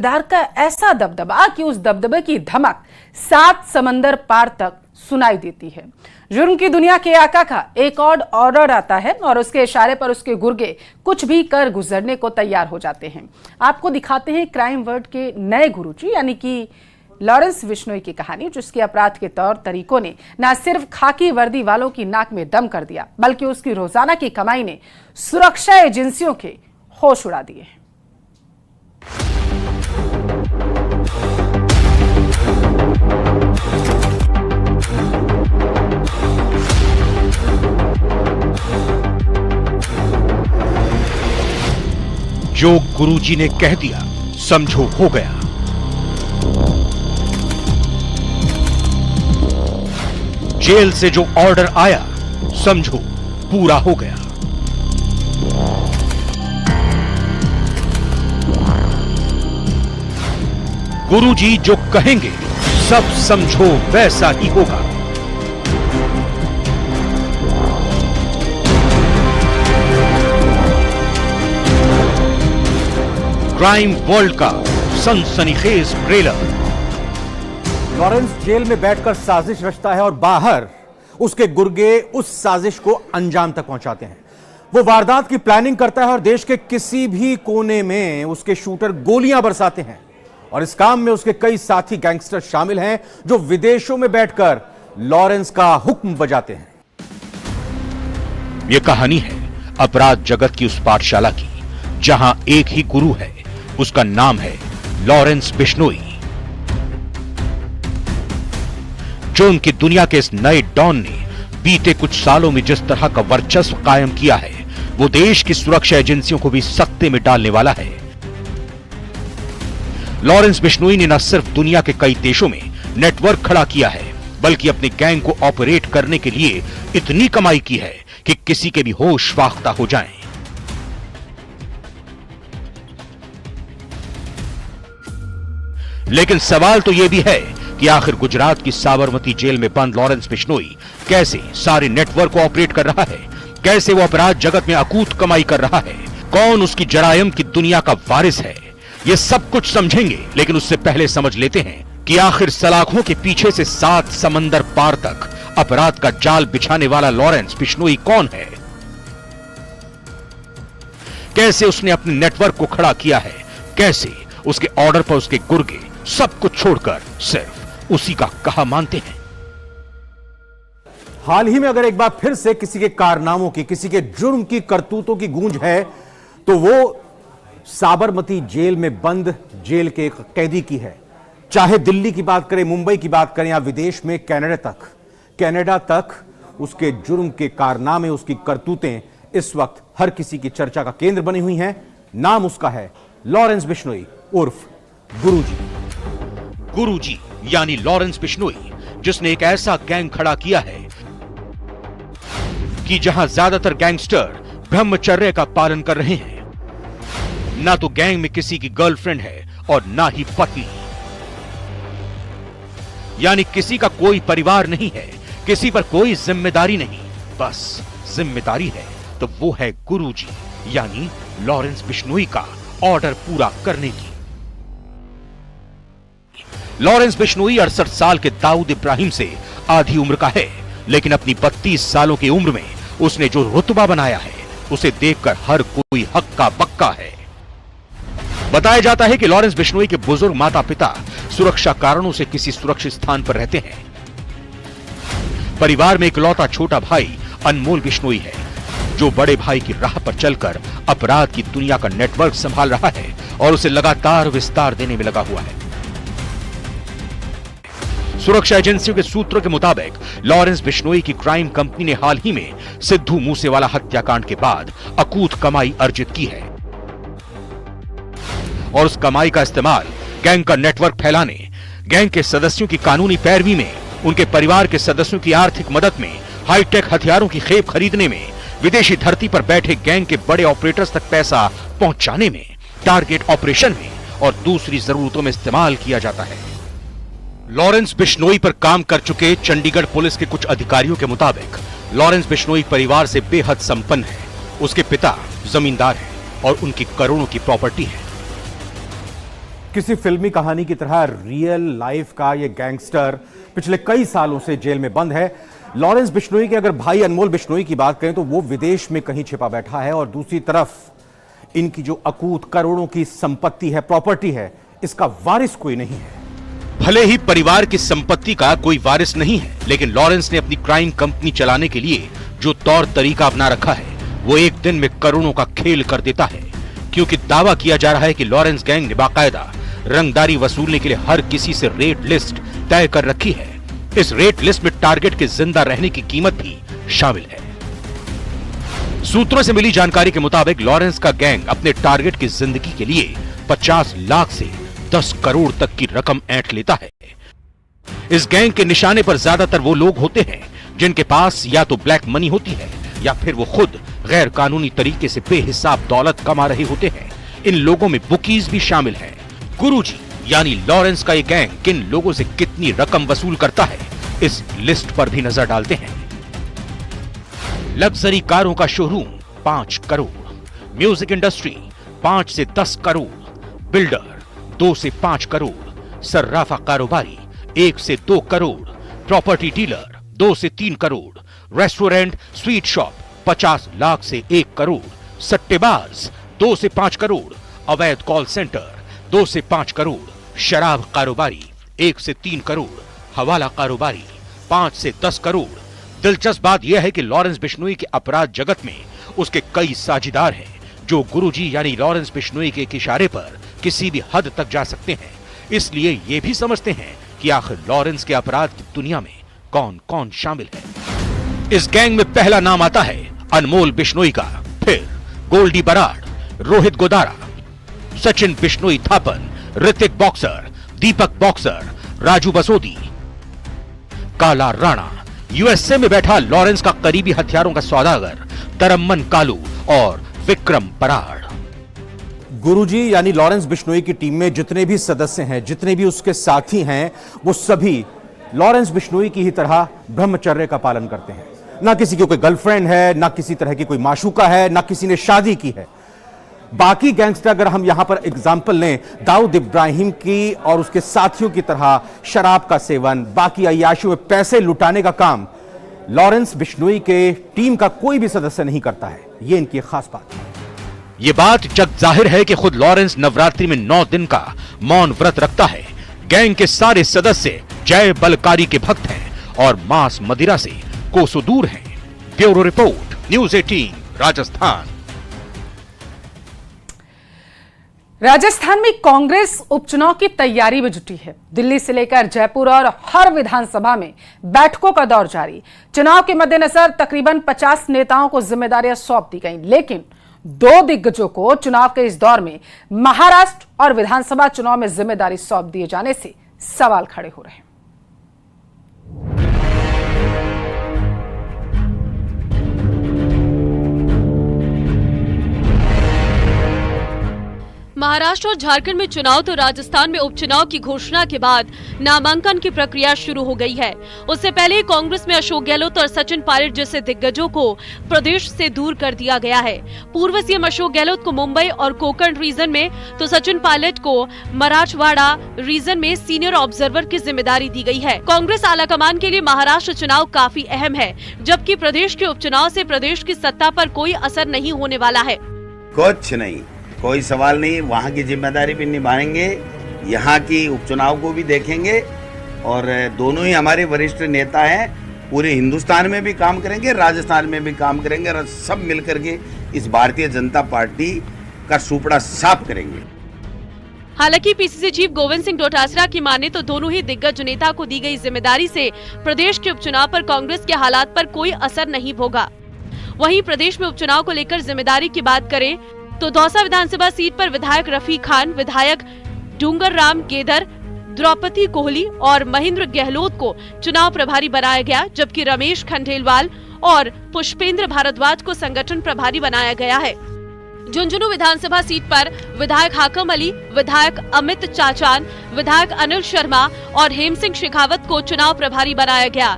दार का ऐसा दबदबा कि उस दबदबे की धमक 7 समंदर पार तक सुनाई देती है। जुर्म की दुनिया के आका का एक और ऑर्डर आता है और उसके इशारे पर उसके गुर्गे कुछ भी कर गुजरने को तैयार हो जाते हैं। आपको दिखाते हैं क्राइम वर्ल्ड के नए गुरुजी यानी कि लॉरेंस बिश्नोई की कहानी, जिसके अपराध के तौर तरीकों ने न सिर्फ खाकी वर्दी वालों की नाक में दम कर दिया, बल्कि उसकी रोजाना की कमाई ने सुरक्षा एजेंसियों के होश उड़ा दिए। जो गुरुजी ने कह दिया समझो हो गया। जेल से जो ऑर्डर आया समझो पूरा हो गया। गुरुजी जो कहेंगे सब समझो वैसा ही होगा। क्राइम वर्ल्ड का सनसनीखेज ट्रेलर। लॉरेंस जेल में बैठकर साजिश रचता है और बाहर उसके गुर्गे उस साजिश को अंजाम तक पहुंचाते हैं। वो वारदात की प्लानिंग करता है और देश के किसी भी कोने में उसके शूटर गोलियां बरसाते हैं। और इस काम में उसके कई साथी गैंगस्टर शामिल हैं जो विदेशों में बैठकर लॉरेंस का हुक्म बजाते हैं। यह कहानी है अपराध जगत की उस पाठशाला की जहां एक ही गुरु है, उसका नाम है लॉरेंस बिश्नोई। जुर्म की दुनिया के इस नए डॉन ने बीते कुछ सालों में जिस तरह का वर्चस्व कायम किया है, वो देश की सुरक्षा एजेंसियों को भी सख्ते में डालने वाला है। लॉरेंस बिश्नोई ने न सिर्फ दुनिया के कई देशों में नेटवर्क खड़ा किया है, बल्कि अपने गैंग को ऑपरेट करने के लिए इतनी कमाई की है कि किसी के भी होश फाख्ता हो जाएं। लेकिन सवाल तो यह भी है कि आखिर गुजरात की साबरमती जेल में बंद लॉरेंस बिश्नोई कैसे सारे नेटवर्क को ऑपरेट कर रहा है, कैसे वो अपराध जगत में अकूत कमाई कर रहा है, कौन उसकी जरायम की दुनिया का वारिस है। ये सब कुछ समझेंगे, लेकिन उससे पहले समझ लेते हैं कि आखिर सलाखों के पीछे से 7 समंदर पार तक अपराध का जाल बिछाने वाला लॉरेंस बिश्नोई कौन है, कैसे उसने अपने नेटवर्क को खड़ा किया है, कैसे उसके ऑर्डर पर उसके गुर्गे सब कुछ छोड़कर सिर्फ उसी का कहा मानते हैं। हाल ही में अगर एक बार फिर से किसी के कारनामों की, किसी के जुर्म की, करतूतों की गूंज है तो वो साबरमती जेल में बंद जेल के एक कैदी की है। चाहे दिल्ली की बात करें, मुंबई की बात करें या विदेश में कनाडा तक उसके जुर्म के कारनामे, उसकी करतूतें इस वक्त हर किसी की चर्चा का केंद्र बनी हुई हैं। नाम उसका है लॉरेंस बिश्नोई उर्फ गुरुजी। गुरुजी यानी लॉरेंस बिश्नोई, जिसने एक ऐसा गैंग खड़ा किया है कि जहां ज्यादातर गैंगस्टर ब्रह्मचर्य का पालन कर रहे हैं। ना तो गैंग में किसी की गर्लफ्रेंड है और ना ही पत्नी, यानी किसी का कोई परिवार नहीं है, किसी पर कोई जिम्मेदारी नहीं, बस जिम्मेदारी है तो वो है गुरुजी यानी लॉरेंस बिश्नोई का ऑर्डर पूरा करने की। लॉरेंस बिश्नोई 68 साल के दाऊद इब्राहिम से आधी उम्र का है, लेकिन अपनी 32 सालों की उम्र में उसने जो रुतबा बनाया है उसे देखकर हर कोई हक्का बक्का है। बताया जाता है कि लॉरेंस बिश्नोई के बुजुर्ग माता पिता सुरक्षा कारणों से किसी सुरक्षित स्थान पर रहते हैं। परिवार में इकलौता छोटा भाई अनमोल बिश्नोई है, जो बड़े भाई की राह पर चलकर अपराध की दुनिया का नेटवर्क संभाल रहा है और उसे लगातार विस्तार देने में लगा हुआ है। सुरक्षा एजेंसियों के सूत्रों के मुताबिक लॉरेंस बिश्नोई की क्राइम कंपनी ने हाल ही में सिद्धू मूसेवाला हत्याकांड के बाद अकूत कमाई अर्जित की है और उस कमाई का इस्तेमाल गैंग का नेटवर्क फैलाने, गैंग के सदस्यों की कानूनी पैरवी में, उनके परिवार के सदस्यों की आर्थिक मदद में, हाईटेक हथियारों की खेप खरीदने में, विदेशी धरती पर बैठे गैंग के बड़े ऑपरेटर्स तक पैसा पहुंचाने में, टारगेट ऑपरेशन में और दूसरी जरूरतों में इस्तेमाल किया जाता है। लॉरेंस बिश्नोई पर काम कर चुके चंडीगढ़ पुलिस के कुछ अधिकारियों के मुताबिक लॉरेंस बिश्नोई परिवार से बेहद संपन्न है। उसके पिता जमींदार हैं और उनकी करोड़ों की प्रॉपर्टी है। किसी फिल्मी कहानी की तरह रियल लाइफ का ये गैंगस्टर पिछले कई सालों से जेल में बंद है। लॉरेंस बिश्नोई के अगर भाई अनमोल बिश्नोई की बात करें तो वो विदेश में कहीं छिपा बैठा है और दूसरी तरफ इनकी जो अकूत करोड़ों की संपत्ति है, प्रॉपर्टी है, इसका वारिस कोई नहीं है। भले ही परिवार की संपत्ति का कोई वारिस नहीं है, लेकिन लॉरेंस ने अपनी क्राइम कंपनी चलाने के लिए जो तौर तरीका अपना रखा है वो एक दिन में करोड़ों का खेल कर देता है, क्योंकि दावा किया जा रहा है कि लॉरेंस गैंग ने बाकायदा रंगदारी वसूलने के लिए हर किसी से रेट लिस्ट तय कर रखी है। इस रेट लिस्ट में टारगेट के जिंदा रहने की कीमत भी शामिल है। सूत्रों से मिली जानकारी के मुताबिक लॉरेंस का गैंग अपने टारगेट की जिंदगी के लिए 50 लाख से 10 करोड़ तक की रकम ऐंठ लेता है। इस गैंग के निशाने पर ज्यादातर वो लोग होते हैं जिनके पास या तो ब्लैक मनी होती है या फिर वो खुद गैर कानूनी तरीके से बेहिसाब दौलत कमा रहे होते हैं। इन लोगों में बुकीज भी शामिल हैं। गुरुजी यानी लॉरेंस का ये गैंग किन लोगों से कितनी रकम वसूल करता है, इस लिस्ट पर भी नजर डालते हैं। लग्जरी कारों का शोरूम 5 करोड़, म्यूजिक इंडस्ट्री 5 से 10 करोड़, बिल्डर 2 से 5 करोड़, सर्राफा कारोबारी 1 से 2 करोड़, प्रॉपर्टी डीलर 2 से 3 crore, restaurant sweet shop 50 lakh से 1 करोड़, सट्टेबाज 2 से 5 करोड़, अवैध कॉल सेंटर 2 से 5 करोड़, शराब कारोबारी 1 से 3 करोड़, हवाला कारोबारी 5 से 10 करोड़। दिलचस्प बात यह है कि लॉरेंस बिश्नोई के अपराध जगत में उसके कई साझीदार हैं जो गुरुजी यानी लॉरेंस बिश्नोई के इशारे पर किसी भी हद तक जा सकते हैं। इसलिए ये भी समझते हैं कि आखिर लॉरेंस के अपराध की दुनिया में कौन कौन शामिल है। इस गैंग में पहला नाम आता है अनमोल बिश्नोई का, फिर गोल्डी बराड़, रोहित गोदारा, सचिन बिश्नोई थापन, ऋतिक बॉक्सर, दीपक बॉक्सर, राजू बसोदी, काला राणा, यूएसए में बैठा लॉरेंस का करीबी हथियारों का सौदागर तरम्मन कालू और विक्रम बराड़। गुरुजी यानी लॉरेंस बिश्नोई की टीम में जितने भी सदस्य हैं, जितने भी उसके साथी हैं, वो सभी लॉरेंस बिश्नोई की ही तरह ब्रह्मचर्य का पालन करते हैं। ना किसी की कोई गर्लफ्रेंड है, ना किसी तरह की कोई माशूका है, ना किसी ने शादी की है। बाकी गैंगस्टर अगर हम यहां पर एग्जाम्पल लें दाऊद इब्राहिम की और उसके साथियों की तरह शराब का सेवन, बाकी अय्याशियों में पैसे लुटाने का काम लॉरेंस बिश्नोई के टीम का कोई भी सदस्य नहीं करता है। यह इनकी खास बात है। ये बात जग जाहिर है कि खुद लॉरेंस नवरात्रि में 9 दिन का मौन व्रत रखता है। गैंग के सारे सदस्य जय बलकारी के भक्त हैं और मांस मदिरा से कोसों दूर हैं। Bureau report, news 18 Rajasthan. Rajasthan में कांग्रेस उपचुनाव की तैयारी में जुटी है। दिल्ली से लेकर जयपुर और हर विधानसभा में बैठकों का दौर जारी। चुनाव के मद्देनजर तकरीबन 50 नेताओं को जिम्मेदारियां सौंप दी गई, लेकिन 2 दिग्गजों को चुनाव के इस दौर में महाराष्ट्र और विधानसभा चुनाव में जिम्मेदारी सौंप दिए जाने से सवाल खड़े हो रहे हैं। महाराष्ट्र और झारखंड में चुनाव तो राजस्थान में उपचुनाव की घोषणा के बाद नामांकन की प्रक्रिया शुरू हो गई है। उससे पहले कांग्रेस में अशोक गहलोत और सचिन पायलट जैसे दिग्गजों को प्रदेश से दूर कर दिया गया है। पूर्व सीएम अशोक गहलोत को मुंबई और कोंकण रीजन में तो सचिन पायलट को मराठवाड़ा रीजन में सीनियर ऑब्जर्वर की जिम्मेदारी दी गई है। कांग्रेस आलाकमान के लिए महाराष्ट्र चुनाव काफी अहम है, जबकि प्रदेश के उपचुनाव से प्रदेश की सत्ता पर कोई असर नहीं होने वाला है। कुछ नहीं, कोई सवाल नहीं। वहाँ की जिम्मेदारी भी निभाएंगे, यहाँ की उपचुनाव को भी देखेंगे और दोनों ही हमारे वरिष्ठ नेता हैं। पूरे हिंदुस्तान में भी काम करेंगे, राजस्थान में भी काम करेंगे और सब मिलकर के इस भारतीय जनता पार्टी का सुपड़ा साफ करेंगे। हालांकि पीसीसी चीफ गोविंद सिंह डोटासरा की माने तो दोनों ही दिग्गज नेता को दी गई जिम्मेदारी से प्रदेश के उपचुनाव पर कांग्रेस के हालात पर कोई असर नहीं होगा। वहीं प्रदेश में उपचुनाव को लेकर जिम्मेदारी की बात करें तो दौसा विधानसभा सीट पर विधायक रफी खान, विधायक डूंगर राम गेदर, द्रौपदी कोहली और महेंद्र गहलोत को चुनाव प्रभारी बनाया गया, जबकि रमेश खंडेलवाल और पुष्पेंद्र भारद्वाज को संगठन प्रभारी बनाया गया है। झुंझुनू विधानसभा सीट पर विधायक हाकम अली, विधायक अमित चाचान, विधायक अनिल शर्मा और हेम सिंह शेखावत को चुनाव प्रभारी बनाया गया।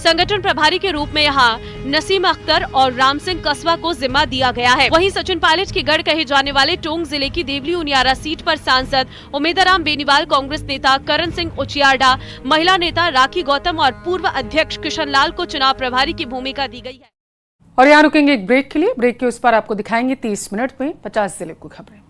संगठन प्रभारी के रूप में यहाँ नसीम अख्तर और राम सिंह कस्बा को जिम्मा दिया गया है। वहीं सचिन पायलट के गढ़ कहे जाने वाले टोंक जिले की देवली उनियारा सीट पर सांसद उमेदराम बेनीवाल, कांग्रेस नेता करण सिंह उचियारडा, महिला नेता राखी गौतम और पूर्व अध्यक्ष किशन लाल को चुनाव प्रभारी की भूमिका दी गई है। और यहाँ रुकेंगे एक ब्रेक के लिए। ब्रेक के उस पर आपको दिखाएंगे 30 मिनट में 50 जिले की खबरें।